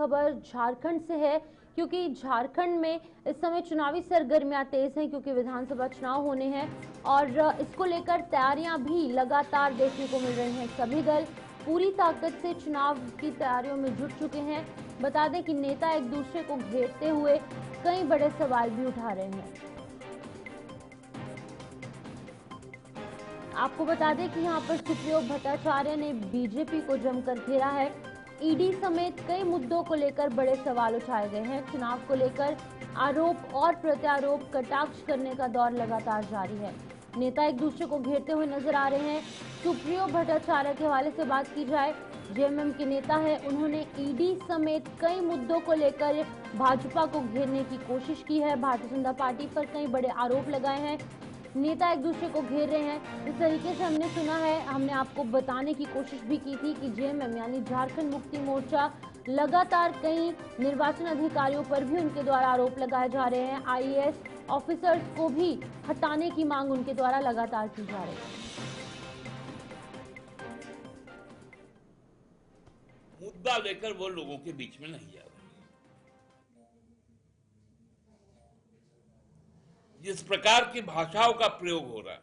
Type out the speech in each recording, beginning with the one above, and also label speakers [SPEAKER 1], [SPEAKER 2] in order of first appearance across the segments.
[SPEAKER 1] खबर झारखंड से है, क्योंकि झारखंड में इस समय चुनावी सरगर्मियां तेज हैं, क्योंकि विधानसभा चुनाव होने हैं और इसको लेकर तैयारियां भी लगातार देखने को मिल रही हैं। सभी दल पूरी ताकत से चुनाव की तैयारियों में जुट चुके हैं। बता दें कि नेता एक दूसरे को घेरते हुए कई बड़े सवाल भी उठा रहे हैं। आपको बता दें कि यहाँ पर सुप्रियो भट्टाचार्य ने बीजेपी को जमकर घेरा है। ईडी समेत कई मुद्दों को लेकर बड़े सवाल उठाए गए हैं। चुनाव को लेकर आरोप और प्रत्यारोप, कटाक्ष करने का दौर लगातार जारी है। नेता एक दूसरे को घेरते हुए नजर आ रहे हैं। सुप्रियो भट्टाचार्य के हवाले से बात की जाए, जेएमएम के नेता है, उन्होंने ईडी समेत कई मुद्दों को लेकर भाजपा को घेरने की कोशिश की है। भारतीय जनता पार्टी पर कई बड़े आरोप लगाए हैं। नेता एक दूसरे को घेर रहे हैं। इस तरीके से हमने सुना है, हमने आपको बताने की कोशिश भी की थी कि जेएमएम यानी झारखंड मुक्ति मोर्चा लगातार कई निर्वाचन अधिकारियों पर भी उनके द्वारा आरोप लगाए जा रहे हैं। आईएएस ऑफिसर्स को भी हटाने की मांग उनके द्वारा लगातार की जा रही है।
[SPEAKER 2] मुद्दा लेकर वो लोगों के बीच में नहीं जा रहे। जिस प्रकार की भाषाओं का प्रयोग हो रहा है,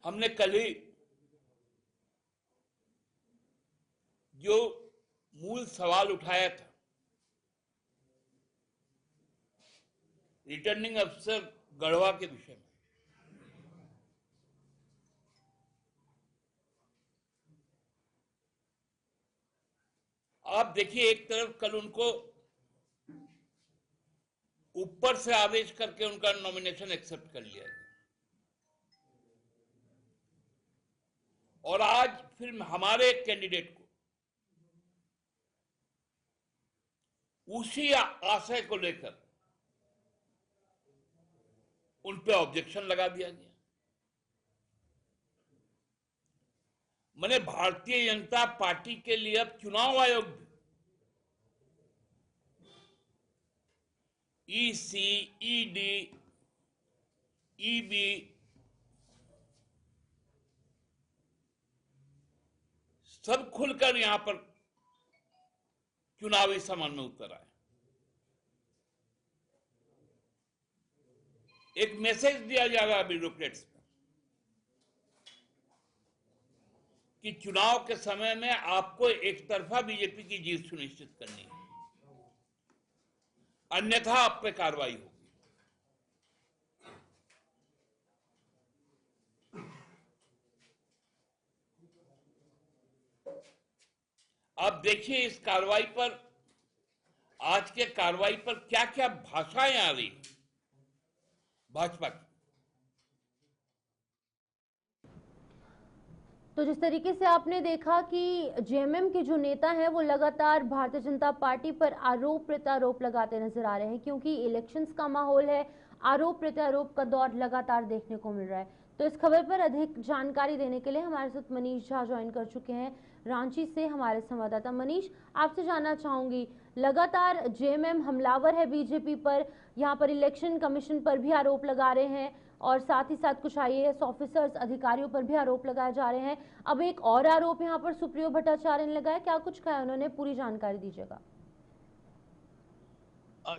[SPEAKER 2] हमने कल ही जो मूल सवाल उठाया था, रिटर्निंग अफसर गढ़वा के विषय में, आप देखिए, एक तरफ कल उनको ऊपर से आदेश करके उनका नॉमिनेशन एक्सेप्ट कर लिया गया और आज फिर हमारे एक कैंडिडेट को उसी आशय को लेकर उन पे ऑब्जेक्शन लगा दिया गया। मैंने भारतीय जनता पार्टी के लिए अब चुनाव आयोग भी ईसी, ईडी, ईबी सब खुलकर यहां पर चुनावी समर में उतर आए। एक मैसेज दिया जाएगा ब्यूरोक्रेट्स को कि चुनाव के समय में आपको एक तरफा बीजेपी की जीत सुनिश्चित करनी है, अन्यथा आप पे कार्रवाई होगी। आप देखिए इस कार्रवाई पर, आज के कार्रवाई पर क्या क्या भाषाएं आ रही भाजपा की।
[SPEAKER 1] तो जिस तरीके से आपने देखा कि जेएमएम के जो नेता हैं वो लगातार भारतीय जनता पार्टी पर आरोप प्रत्यारोप लगाते नजर आ रहे हैं, क्योंकि इलेक्शंस का माहौल है, आरोप प्रत्यारोप का दौर लगातार देखने को मिल रहा है। तो इस खबर पर अधिक जानकारी देने के लिए हमारे साथ मनीष झा ज्वाइन कर चुके हैं रांची से, हमारे संवाददाता। मनीष, आपसे जानना चाहूंगी, लगातार जेएमएम हमलावर है बीजेपी पर, यहाँ पर इलेक्शन कमीशन पर भी आरोप लगा रहे हैं और साथ ही साथ कुछ आईएएस ऑफिसर्स, अधिकारियों पर भी आरोप लगाए जा रहे हैं। अब एक और आरोप यहाँ पर सुप्रियो भट्टाचार्य ने लगाया, क्या कुछ कहा उन्होंने, पूरी जानकारी दीजिएगा।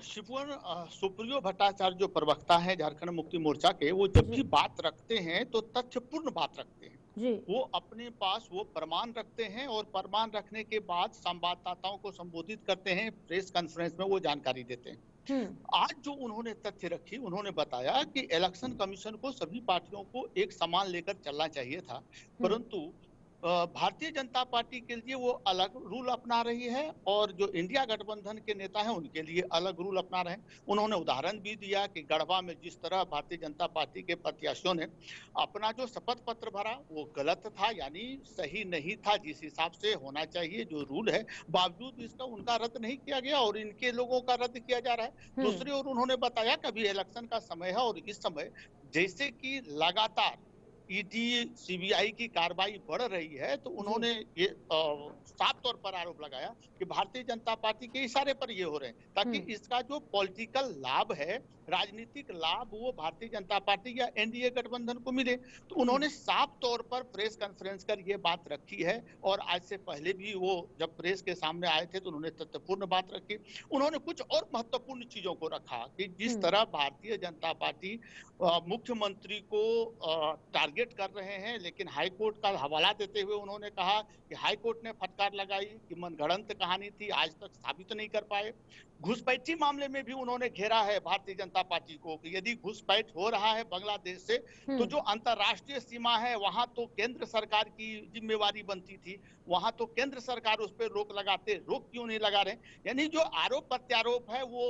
[SPEAKER 3] शिवपुर, सुप्रियो भट्टाचार्य जो प्रवक्ता है झारखंड मुक्ति मोर्चा के, वो जब भी बात रखते हैं तो तथ्यपूर्ण बात रखते हैं जी। वो अपने पास वो प्रमाण रखते हैं और प्रमाण रखने के बाद संवाददाताओं को संबोधित करते हैं, प्रेस कॉन्फ्रेंस में वो जानकारी देते हैं। आज जो उन्होंने तथ्य रखी, उन्होंने बताया कि इलेक्शन कमीशन को सभी पार्टियों को एक समान लेकर चलना चाहिए था, परंतु भारतीय जनता पार्टी के लिए वो अलग रूल अपना रही है और जो इंडिया गठबंधन के नेता हैं उनके लिए अलग रूल अपना रहे हैं। उन्होंने उदाहरण भी दिया कि गढ़वा में जिस तरह भारतीय जनता पार्टी के प्रत्याशियों ने अपना जो शपथ पत्र भरा वो गलत था, यानी सही नहीं था, जिस हिसाब से होना चाहिए जो रूल है, बावजूद इसका उनका रद्द नहीं किया गया और इनके लोगों का रद्द किया जा रहा है। दूसरी ओर उन्होंने बताया कि अभी इलेक्शन का समय है और इस समय जैसे कि लगातार ईडी सीबीआई की कार्रवाई बढ़ रही है तो उन्होंने ये साफ तौर पर आरोप लगाया कि भारतीय जनता पार्टी के इशारे पर ये हो रहे हैं, ताकि इसका जो पॉलिटिकल लाभ है, राजनीतिक लाभ, वो भारतीय जनता पार्टी या एनडीए गठबंधन को मिले। तो उन्होंने साफ तौर पर प्रेस कॉन्फ्रेंस कर ये बात रखी है, और आज से पहले भी वो जब प्रेस के सामने आए थे तो उन्होंने तथ्यपूर्ण बात रखी। उन्होंने कुछ और महत्वपूर्ण चीजों को रखा कि जिस तरह भारतीय जनता पार्टी मुख्यमंत्री को टारगेट कर रहे हैं, लेकिन हाईकोर्ट का हवाला देते हुए उन्होंने कहा कि हाईकोर्ट ने फटकार लगाई कि मनगढ़ंत कहानी थी, आज तक साबित नहीं कर पाए। घुसपैठी मामले में भी उन्होंने घेरा है भारतीय जनता पार्टी को कि यदि घुसपैठ हो रहा है बांग्लादेश से तो जो अंतर्राष्ट्रीय सीमा है वहां तो केंद्र सरकार की जिम्मेवारी बनती थी, वहां तो केंद्र सरकार उस पर रोक क्यों नहीं लगा रहे। यानी जो आरोप प्रत्यारोप है वो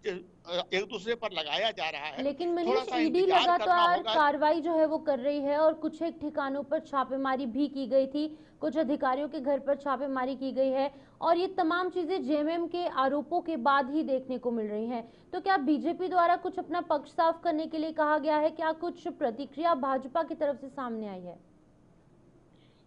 [SPEAKER 3] एक दूसरे पर लगाया जा रहा है।
[SPEAKER 1] लेकिन मनीष, ईडी लगातार कार्रवाई जो है वो कर रही है और कुछ एक ठिकानों पर छापेमारी भी की गई थी, कुछ अधिकारियों के घर पर छापेमारी की गई है, और ये तमाम चीजें जेएमएम के आरोपों के बाद ही देखने को मिल रही हैं। तो क्या बीजेपी द्वारा कुछ अपना पक्ष साफ करने के लिए कहा गया है? क्या कुछ प्रतिक्रिया भाजपा की तरफ से सामने आई है?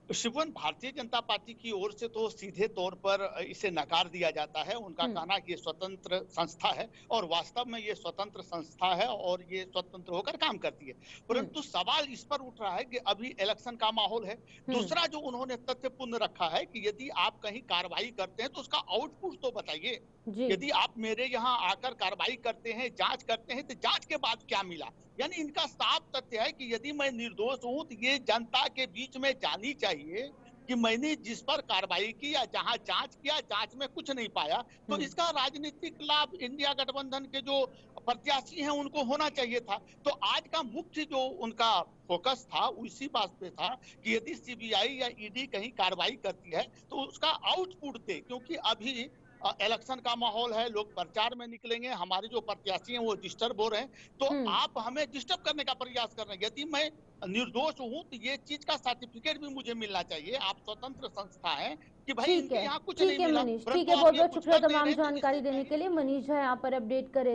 [SPEAKER 3] शिवन, भारतीय जनता पार्टी की ओर से तो सीधे तौर पर इसे नकार दिया जाता है। उनका कहना कि ये स्वतंत्र संस्था है, और वास्तव में ये स्वतंत्र संस्था है और ये स्वतंत्र होकर काम करती है। परंतु सवाल इस पर उठ रहा है कि अभी इलेक्शन का माहौल है। दूसरा जो उन्होंने तथ्यपूर्ण रखा है कि यदि आप कहीं कार्रवाई करते हैं तो उसका आउटपुट तो बताइए। यदि आप मेरे यहाँ आकर कार्रवाई करते हैं, जांच करते हैं, तो जांच के बाद क्या मिला। यानी इनका साफ तथ्य है कि यदि मैं निर्दोष हूं तो ये जनता के बीच में जानी चाहिए कि मैंने जिस पर कार्रवाई की या जहां जांच किया, जांच में कुछ नहीं पाया, तो इसका राजनीतिक लाभ इंडिया गठबंधन के जो प्रत्याशी हैं उनको होना चाहिए था। तो आज का मुख्य जो उनका फोकस था उसी बात पे था कि यदि सीबीआई या ईडी कहीं कार्रवाई करती है तो उसका आउटपुट दे, क्योंकि अभी इलेक्शन का माहौल है, लोग प्रचार में निकलेंगे, हमारे जो प्रत्याशी हैं वो डिस्टर्ब हो रहे हैं, तो आप हमें डिस्टर्ब करने का प्रयास कर रहे हैं। यदि मैं निर्दोष हूं तो ये चीज का सर्टिफिकेट भी मुझे मिलना चाहिए। आप स्वतंत्र संस्था है कि भाई इनके यहाँ कुछ नहीं मिला।
[SPEAKER 1] ठीक है मनीष, ठीक है, बहुत बहुत शुक्रिया तमाम जानकारी देने के लिए। मनीष झा यहाँ पर अपडेट कर रहे थे।